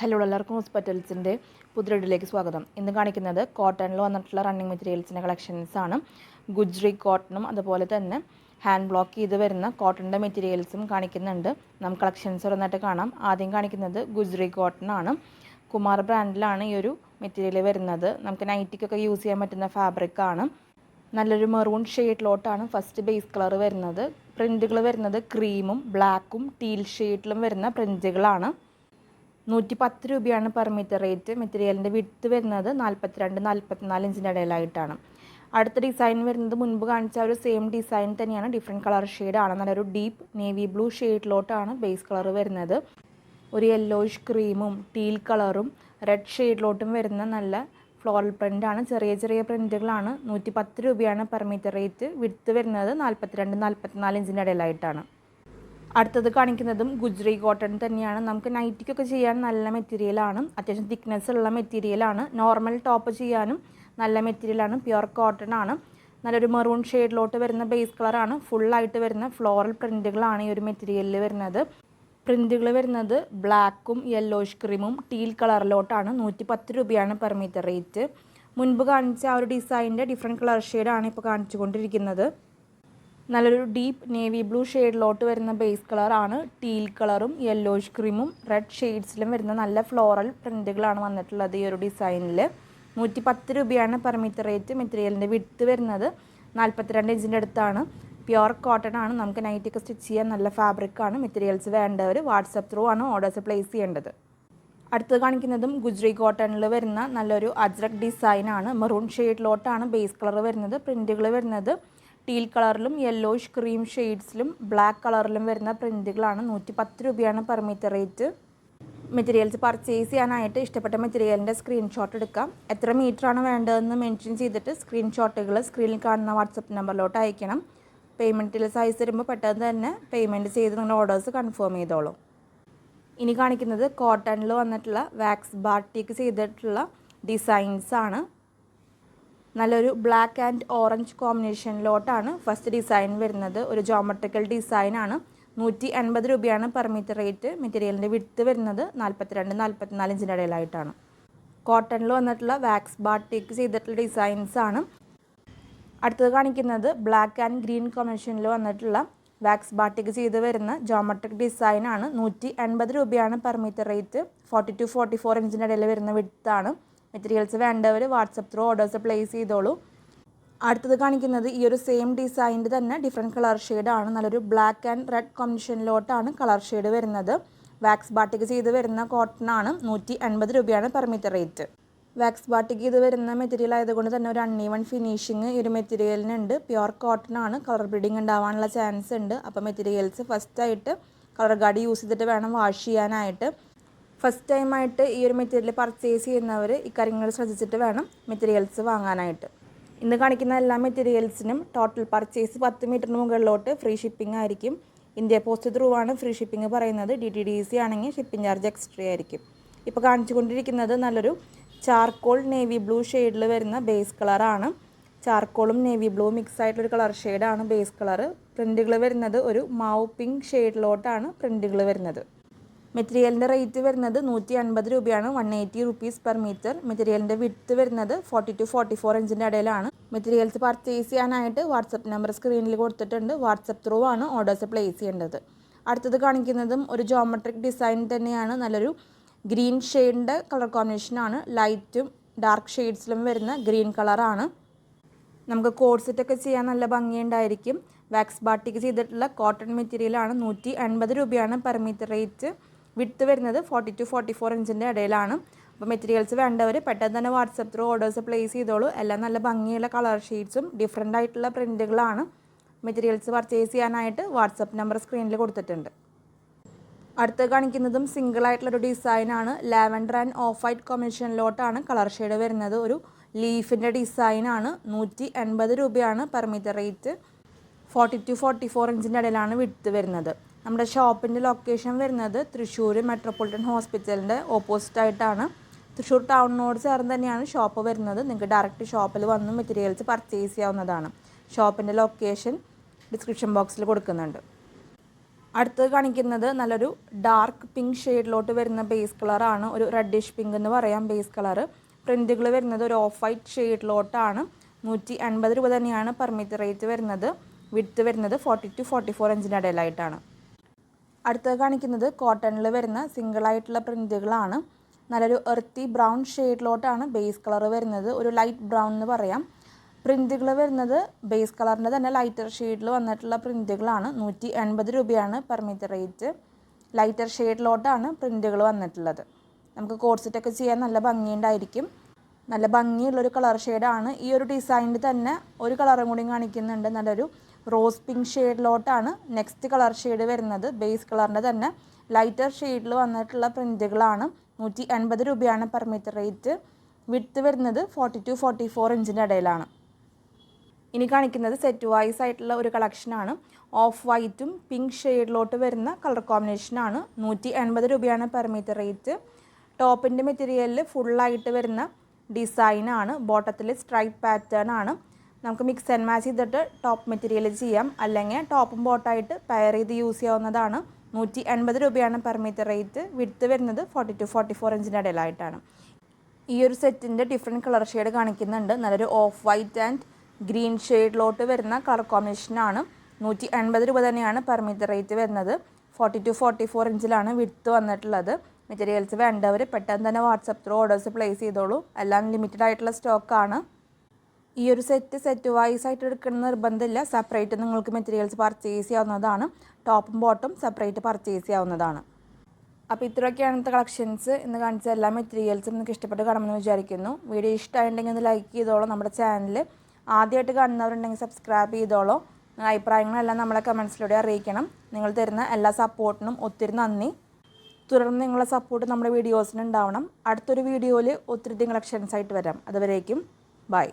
Hello എല്ലാവർക്കും ഹോസ്പിറ്റൽസിൻ്റെ പുതിയ വീഡിയോയിലേക്ക് സ്വാഗതം. ഇന്ന് കാണിക്കുന്നത് കോട്ടണിൽ വന്നിട്ടുള്ള റണ്ണിങ് മെറ്റീരിയൽസിൻ്റെ കളക്ഷൻസാണ്. ഗുജ്രി കോട്ടണും അതുപോലെ തന്നെ ഹാൻഡ് ബ്ലോക്ക് ചെയ്ത് വരുന്ന കോട്ടണിൻ്റെ മെറ്റീരിയൽസും കാണിക്കുന്നുണ്ട്. നമുക്ക് കളക്ഷൻസ് ഓരോന്നായിട്ട് കാണാം. ആദ്യം കാണിക്കുന്നത് ഗുജ്രി കോട്ടൺ ആണ്. കുമാർ ബ്രാൻഡിലാണ് ഈ ഒരു മെറ്റീരിയൽ വരുന്നത്. നമുക്ക് നൈറ്റിക്കൊക്കെ യൂസ് ചെയ്യാൻ പറ്റുന്ന ഫാബ്രിക് ആണ്. നല്ലൊരു മെറൂൺ ഷെയ്ഡിലോട്ടാണ് ഫസ്റ്റ് ബേസ് കളർ വരുന്നത്. പ്രിൻറ്റുകൾ വരുന്നത് ക്രീമും ബ്ലാക്കും ടീൽ ഷെയ്ഡിലും വരുന്ന പ്രിൻറ്റുകളാണ്. 110 രൂപയാണ് പെർ മീറ്റർ റേറ്റ്. മെറ്റീരിയലിൻ്റെ വിഡ്ത്ത് വരുന്നത് 42-44 ഇഞ്ചിൻ്റെ ഇടയിലായിട്ടാണ്. അടുത്ത ഡിസൈൻ വരുന്നത് മുൻപ് കാണിച്ച ഒരു സെയിം ഡിസൈൻ തന്നെയാണ്, ഡിഫറെൻറ്റ് കളർ ഷെയ്ഡാണ്. നല്ലൊരു ഡീപ്പ് നേവി ബ്ലൂ ഷെയ്ഡിലോട്ടാണ് ബേസ് കളർ വരുന്നത്. ഒരു യെല്ലോയിഷ് ക്രീമും ടീൽ കളറും റെഡ് ഷെയ്ഡിലോട്ടും വരുന്ന നല്ല ഫ്ലോറൽ പ്രിൻ്റാണ്. ചെറിയ ചെറിയ പ്രിൻറ്റുകളാണ്. 110 രൂപയാണ് പെർ മീറ്റർ റേറ്റ്. വിഡ്ത്ത് വരുന്നത് 42-44 ഇഞ്ചിൻ്റെ ഇടയിലായിട്ടാണ്. അടുത്തത് കാണിക്കുന്നതും ഗുജ്രി കോട്ടൺ തന്നെയാണ്. നമുക്ക് നൈറ്റിക്കൊക്കെ ചെയ്യാൻ നല്ല മെറ്റീരിയലാണ്. അത്യാവശ്യം തിക്നെസ് ഉള്ള മെറ്റീരിയലാണ്. നോർമൽ ടോപ്പ് ചെയ്യാനും നല്ല മെറ്റീരിയലാണ്. പ്യുർ കോട്ടൺ ആണ്. നല്ലൊരു മെറൂൺ ഷെയ്ഡിലോട്ട് വരുന്ന ബേസ് കളറാണ്. ഫുള്ളായിട്ട് വരുന്ന ഫ്ലോറൽ പ്രിൻറ്റുകളാണ് ഈ ഒരു മെറ്റീരിയലിൽ വരുന്നത്. പ്രിൻറ്റുകൾ വരുന്നത് ബ്ലാക്കും യെല്ലോയിഷ് ക്രീമും ടീൽ കളറിലോട്ടാണ്. 110 രൂപയാണ് പെർ മീറ്റർ റേറ്റ്. മുൻപ് കാണിച്ച ആ ഒരു ഡിസൈനിൻ്റെ ഡിഫറെൻറ്റ് കളർ ഷെയ്ഡാണ് ഇപ്പോൾ കാണിച്ചുകൊണ്ടിരിക്കുന്നത്. നല്ലൊരു ഡീപ്പ് നേവി ബ്ലൂ ഷെയ്ഡിലോട്ട് വരുന്ന ബേസ് കളറാണ്. ടീൽ കളറും യെല്ലോയിഷ് ക്രീമും റെഡ് ഷെയ്ഡ്സിലും വരുന്ന നല്ല ഫ്ലോറൽ പ്രിൻറ്റുകളാണ് വന്നിട്ടുള്ളത് ഈ ഒരു ഡിസൈനിൽ. 110 രൂപയാണ് പെർ മീറ്റർ റേറ്റ്. മെറ്റീരിയലിൻ്റെ വിഡ്ത്ത് വരുന്നത് 42 ഇഞ്ചിൻ്റെ അടുത്താണ്. പ്യുർ കോട്ടൺ ആണ്. നമുക്ക് നൈറ്റൊക്കെ സ്റ്റിച്ച് ചെയ്യാൻ നല്ല ഫാബ്രിക്കാണ്. മെറ്റീരിയൽസ് വേണ്ടവർ വാട്സപ്പ് ത്രൂ ആണ് ഓർഡേഴ്സ് പ്ലേസ് ചെയ്യേണ്ടത്. അടുത്തത് കാണിക്കുന്നതും ഗുജ്രി കോട്ടണിൽ വരുന്ന നല്ലൊരു അജ്രക് ഡിസൈനാണ്. മെറൂൺ ഷെയ്ഡിലോട്ടാണ് ബേസ് കളർ വരുന്നത്. പ്രിൻറ്റുകൾ വരുന്നത് ടീൽ കളറിലും യെല്ലോയിഷ് ക്രീം ഷെയ്ഡ്സിലും ബ്ലാക്ക് കളറിലും വരുന്ന പ്രിൻറ്റുകളാണ്. 110 രൂപയാണ് per metre rate. Materials purchase ചെയ്യാനായിട്ട് ഇഷ്ടപ്പെട്ട മെറ്റീരിയലിൻ്റെ സ്ക്രീൻഷോട്ട് എടുക്കാം. എത്ര മീറ്ററാണ് വേണ്ടതെന്ന് മെൻഷൻ ചെയ്തിട്ട് സ്ക്രീൻഷോട്ടുകൾ സ്ക്രീനിൽ കാണുന്ന വാട്സപ്പ് നമ്പറിലോട്ട് അയക്കണം. പേയ്മെൻറ്റിൽ സൈസ് വരുമ്പോൾ പെട്ടെന്ന് തന്നെ പേയ്മെൻറ്റ് ചെയ്ത് നിങ്ങളുടെ ഓർഡേഴ്സ് കൺഫേം ചെയ്തോളൂ. ഇനി കാണിക്കുന്നത് കോട്ടണിൽ വന്നിട്ടുള്ള വാക്സ് ബാട്ടിക്ക് ചെയ്തിട്ടുള്ള ഡിസൈൻസാണ്. നല്ലൊരു ബ്ലാക്ക് ആൻഡ് ഓറഞ്ച് കോമ്പിനേഷനിലോട്ടാണ് ഫസ്റ്റ് ഡിസൈൻ വരുന്നത്. ഒരു ജോമെട്രിക്കൽ ഡിസൈനാണ്. 180 രൂപയാണ് പെർ മീറ്റർ റേറ്റ്. മെറ്റീരിയലിൻ്റെ വിഡ്ത്ത് വരുന്നത് 42-44 ഇഞ്ചിൻ്റെ ഇടയിലായിട്ടാണ്. കോട്ടണിൽ വന്നിട്ടുള്ള വാക്സ് ബാട്ടിക്ക് ചെയ്തിട്ടുള്ള ഡിസൈൻസാണ്. അടുത്തത് കാണിക്കുന്നത് ബ്ലാക്ക് ആൻഡ് ഗ്രീൻ കോമ്പിനേഷനിൽ വന്നിട്ടുള്ള വാക്സ് ബാട്ടിക്ക് ചെയ്ത് വരുന്ന ജോമെട്രിക് ഡിസൈനാണ്. 180 രൂപയാണ് പെർ മീറ്റർ റേറ്റ്. 40-44 ഇഞ്ചിൻ്റെ ഇടയിൽ വരുന്ന വിഡ്ത്താണ്. മെറ്റീരിയൽസ് വേണ്ടവർ വാട്സപ്പ് ത്രൂ ഓർഡേഴ്സ് പ്ലേസ് ചെയ്തോളൂ. അടുത്തത് കാണിക്കുന്നത് ഈ ഒരു സെയിം ഡിസൈനിൻ്റെ തന്നെ ഡിഫറെൻറ്റ് കളർ ഷെയ്ഡാണ്. നല്ലൊരു ബ്ലാക്ക് ആൻഡ് റെഡ് കോമ്പിനേഷനിലോട്ടാണ് കളർ ഷെയ്ഡ് വരുന്നത്. വാക്സ് ബാട്ടിക്ക് ചെയ്ത് വരുന്ന കോട്ടൺ ആണ്. 180 രൂപയാണ് per metre rate. Wax batik ചെയ്ത് വരുന്ന മെറ്റീരിയൽ ആയതുകൊണ്ട് തന്നെ ഒരു അൺഈവൺ ഫിനിഷിങ് ഈ ഒരു മെറ്റീരിയലിനുണ്ട്. പ്യുർ കോട്ടൺ ആണ്. കളർ ബ്ലീഡിങ് ഉണ്ടാവാനുള്ള ചാൻസ് ഉണ്ട്. അപ്പോൾ മെറ്റീരിയൽസ് ഫസ്റ്റായിട്ട് കളർ ഗാർഡ് യൂസ് ചെയ്തിട്ട് വേണം വാഷ് ചെയ്യാനായിട്ട്. ഫസ്റ്റ് ടൈമായിട്ട് ഈ ഒരു മെറ്റീരിയൽ പർച്ചേസ് ചെയ്യുന്നവർ ഇക്കാര്യങ്ങൾ ശ്രദ്ധിച്ചിട്ട് വേണം മെറ്റീരിയൽസ് വാങ്ങാനായിട്ട്. ഇന്ന് കാണിക്കുന്ന എല്ലാ മെറ്റീരിയൽസിനും ടോട്ടൽ പർച്ചേസ് 10 മീറ്ററിന് മുകളിലോട്ട് ഫ്രീ ഷിപ്പിംഗ് ആയിരിക്കും. ഇന്ത്യ പോസ്റ്റ് ത്രൂ ആണ് ഫ്രീ ഷിപ്പിംഗ് പറയുന്നത്. DTDC ആണെങ്കിൽ ഷിപ്പിംഗ് ചാർജ് എക്സ്ട്രാ ആയിരിക്കും. ഇപ്പോൾ കാണിച്ചുകൊണ്ടിരിക്കുന്നത് നല്ലൊരു ചാർക്കോൾ നേവി ബ്ലൂ ഷെയ്ഡിൽ വരുന്ന ബേസ് കളറാണ്. ചാർക്കോളും നേവി ബ്ലൂ മിക്സ് ആയിട്ടുള്ളൊരു കളർ ഷെയ്ഡാണ് ബേസ് കളർ. പ്രിൻറ്റുകൾ വരുന്നത് ഒരു മാവ് പിങ്ക് ഷെയ്ഡിലോട്ടാണ് പ്രിൻറ്റുകൾ വരുന്നത്. മെറ്റീരിയലിൻ്റെ റേറ്റ് വരുന്നത് 150 രൂപയാണ്. 180 റുപ്പീസ് പെർ മീറ്റർ. മെറ്റീരിയലിൻ്റെ വിഡ്ത്ത് വരുന്നത് 40-44 ഇഞ്ചിൻ്റെ ഇടയിലാണ്. മെറ്റീരിയൽസ് പർച്ചേസ് ചെയ്യാനായിട്ട് വാട്സപ്പ് നമ്പർ സ്ക്രീനിൽ കൊടുത്തിട്ടുണ്ട്. വാട്സപ്പ് ത്രൂ ആണ് ഓർഡേഴ്സ് പ്ലേസ് ചെയ്യേണ്ടത്. അടുത്തത് കാണിക്കുന്നതും ഒരു ജോമെട്രിക് ഡിസൈൻ തന്നെയാണ്. നല്ലൊരു ഗ്രീൻ ഷെയ്ഡിൻ്റെ കളർ കോമ്പിനേഷനാണ്. ലൈറ്റും ഡാർക്ക് ഷെയ്ഡ്സിലും വരുന്ന ഗ്രീൻ കളറാണ്. നമുക്ക് കോഡ് സെറ്റൊക്കെ ചെയ്യാൻ നല്ല ഭംഗിയുണ്ടായിരിക്കും. വാക്സ് ബാട്ടിക്ക് ചെയ്തിട്ടുള്ള കോട്ടൺ മെറ്റീരിയലാണ്. 180 രൂപയാണ് പെർ മീറ്റർ റേറ്റ്. വിഡ്ത്ത് വരുന്നത് 40-44 ഇഞ്ചിൻ്റെ ഇടയിലാണ്. അപ്പോൾ മെറ്റീരിയൽസ് വേണ്ടവർ പെട്ടെന്ന് തന്നെ വാട്സപ്പ് ത്രൂ ഓർഡേഴ്സ് പ്ലേസ് ചെയ്തോളൂ. എല്ലാം നല്ല ഭംഗിയുള്ള കളർ ഷെയ്ഡ്സും ഡിഫറെൻ്റ് ആയിട്ടുള്ള പ്രിൻറ്റുകളാണ്. മെറ്റീരിയൽസ് പർച്ചേസ് ചെയ്യാനായിട്ട് വാട്സപ്പ് നമ്പർ സ്ക്രീനിൽ കൊടുത്തിട്ടുണ്ട്. അടുത്ത് കാണിക്കുന്നതും സിംഗിൾ ആയിട്ടുള്ളൊരു ഡിസൈനാണ്. ലാവൻഡർ ആൻഡ് ഓഫ് വൈറ്റ് കോമ്പിനേഷനിലോട്ടാണ് കളർ ഷെയ്ഡ് വരുന്നത്. ഒരു ലീഫിൻ്റെ ഡിസൈനാണ്. 180 രൂപയാണ് പെർ മീറ്റർ റേറ്റ്. 40-44 ഇഞ്ചിൻ്റെ ഇടയിലാണ് വിഡ്ത്ത് വരുന്നത്. നമ്മുടെ ഷോപ്പിൻ്റെ ലൊക്കേഷൻ വരുന്നത് തൃശ്ശൂർ മെട്രോപൊളിറ്റൻ ഹോസ്പിറ്റലിൻ്റെ ഓപ്പോസിറ്റായിട്ടാണ്. തൃശ്ശൂർ ടൗണിനോട് ചേർന്ന് തന്നെയാണ് ഷോപ്പ് വരുന്നത്. നിങ്ങൾക്ക് ഡയറക്റ്റ് ഷോപ്പിൽ വന്ന് മെറ്റീരിയൽസ് പർച്ചേസ് ചെയ്യാവുന്നതാണ്. ഷോപ്പിൻ്റെ ലൊക്കേഷൻ ഡിസ്ക്രിപ്ഷൻ ബോക്സിൽ കൊടുക്കുന്നുണ്ട്. അടുത്തത് കാണിക്കുന്നത് നല്ലൊരു ഡാർക്ക് പിങ്ക് ഷെയ്ഡിലോട്ട് വരുന്ന ബേസ് കളറാണ്. ഒരു റെഡിഷ് പിങ്ക് എന്ന് പറയാം ബേസ് കളറ്. പ്രിൻറ്റുകൾ വരുന്നത് ഒരു ഓഫ് വൈറ്റ് ഷെയ്ഡിലോട്ടാണ്. 150 രൂപ തന്നെയാണ് പെർ മീറ്റർ റേറ്റ് വരുന്നത്. വിഡ്ത്ത് വരുന്നത് 40 to 44 ഇഞ്ചിൻ്റെ ഇടയിലായിട്ടാണ്. അടുത്തത് കാണിക്കുന്നത് കോട്ടണിൽ വരുന്ന സിംഗിളായിട്ടുള്ള പ്രിൻറ്റുകളാണ്. നല്ലൊരു എർത്തി ബ്രൗൺ ഷെയ്ഡിലോട്ടാണ് ബേസ് കളർ വരുന്നത്. ഒരു ലൈറ്റ് ബ്രൗൺ എന്ന് പറയാം. പ്രിൻറ്റുകൾ വരുന്നത് ബേസ് കളറിൻ്റെ തന്നെ ലൈറ്റർ ഷെയ്ഡിൽ വന്നിട്ടുള്ള പ്രിൻറ്റുകളാണ്. 180 രൂപയാണ് പെർ മീറ്റർ റേറ്റ്. ലൈറ്റർ ഷെയ്ഡിലോട്ടാണ് പ്രിൻറ്റുകൾ വന്നിട്ടുള്ളത്. നമുക്ക് കോഡ് സെറ്റൊക്കെ ചെയ്യാൻ നല്ല ഭംഗിയുണ്ടായിരിക്കും. നല്ല ഭംഗിയുള്ളൊരു കളർ ഷെയ്ഡാണ്. ഈ ഒരു ഡിസൈനിൽ തന്നെ ഒരു കളറും കൂടി കാണിക്കുന്നുണ്ട്. നല്ലൊരു റോസ് പിങ്ക് ഷെയ്ഡിലോട്ടാണ് നെക്സ്റ്റ് കളർ ഷെയ്ഡ് വരുന്നത്. ബേസ് കളറിൻ്റെ തന്നെ ലൈറ്റർ ഷെയ്ഡിൽ വന്നിട്ടുള്ള പ്രിൻറ്റുകളാണ്. 180 രൂപയാണ് പെർ മീറ്റർ റേറ്റ്. വിഡ്ത്ത് വരുന്നത് 40 to 44 ഇഞ്ചിൻ്റെ ഇടയിലാണ്. ഇനി കാണിക്കുന്നത് സെറ്റ് വൈസ് ആയിട്ടുള്ള ഒരു കളക്ഷനാണ്. ഓഫ് വൈറ്റും പിങ്ക് ഷെയ്ഡിലോട്ട് വരുന്ന കളർ കോമ്പിനേഷനാണ്. 180 രൂപയാണ് പെർ മീറ്റർ റേറ്റ്. ടോപ്പിൻ്റെ മെറ്റീരിയലിൽ ഫുള്ളായിട്ട് വരുന്ന ഡിസൈനാണ്. ബോട്ടത്തിൽ സ്ട്രൈപ്പ് പാറ്റേൺ ആണ്. നമുക്ക് മിക്സ് ആൻഡ് മാച്ച് ചെയ്തിട്ട് ടോപ്പ് മെറ്റീരിയൽ ചെയ്യാം, അല്ലെങ്കിൽ ടോപ്പും ബോട്ടായിട്ട് പെയർ ചെയ്ത് യൂസ് ചെയ്യാവുന്നതാണ്. 180 രൂപയാണ് പെർ മീറ്റർ റേറ്റ്. വിഡ്ത്ത് വരുന്നത് 40 to 44 ഇഞ്ചിൻ്റെ ഇടയിലായിട്ടാണ്. ഈ ഒരു സെറ്റിൻ്റെ ഡിഫറെൻറ്റ് കളർ ഷെയ്ഡ് കാണിക്കുന്നുണ്ട്. നല്ലൊരു ഓഫ് വൈറ്റ് ആൻഡ് ഗ്രീൻ ഷെയ്ഡിലോട്ട് വരുന്ന കളർ കോമ്പിനേഷനാണ്. 180 രൂപ തന്നെയാണ് പെർ മീറ്റർ റേറ്റ് വരുന്നത്. 40 to 44 ഇഞ്ചിലാണ് വിഡ്ത്ത് വന്നിട്ടുള്ളത്. മെറ്റീരിയൽസ് വേണ്ടവർ പെട്ടെന്ന് തന്നെ വാട്സപ്പ് ത്രൂ ഓർഡേഴ്സ് പ്ലേസ് ചെയ്തോളൂ. എല്ലാം ലിമിറ്റഡ് ആയിട്ടുള്ള സ്റ്റോക്കാണ്. ഈ ഒരു സെറ്റ് വൈസ് ആയിട്ട് എടുക്കുന്ന നിർബന്ധമില്ല. സെപ്പറേറ്റ് നിങ്ങൾക്ക് മെറ്റീരിയൽസ് പർച്ചേസ് ചെയ്യാവുന്നതാണ്. ടോപ്പും ബോട്ടും സെപ്പറേറ്റ് പർച്ചേസ് ചെയ്യാവുന്നതാണ്. അപ്പോൾ ഇത്രയൊക്കെയാണ് ഇന്നത്തെ കളക്ഷൻസ്. ഇന്ന് കാണിച്ച എല്ലാ മെറ്റീരിയൽസും നിങ്ങൾക്ക് ഇഷ്ടപ്പെട്ട് കാണുമെന്ന് വിചാരിക്കുന്നു. വീഡിയോ ഇഷ്ടമായിട്ടുണ്ടെങ്കിൽ ഒന്ന് ലൈക്ക് ചെയ്തോളൂ. നമ്മുടെ ചാനൽ ആദ്യമായിട്ട് കാണുന്നവരുണ്ടെങ്കിൽ സബ്സ്ക്രൈബ് ചെയ്തോളൂ. അഭിപ്രായങ്ങളെല്ലാം നമ്മളെ കമൻസിലൂടെ അറിയിക്കണം. നിങ്ങൾ തരുന്ന എല്ലാ സപ്പോർട്ടിനും ഒത്തിരി നന്ദി. തുടർന്ന് നിങ്ങളുടെ സപ്പോർട്ട് നമ്മുടെ വീഡിയോസിന് ഉണ്ടാവണം. അടുത്തൊരു വീഡിയോയിൽ ഒത്തിരി കളക്ഷൻസ് ആയിട്ട് വരാം. അതുവരേക്കും ബൈ.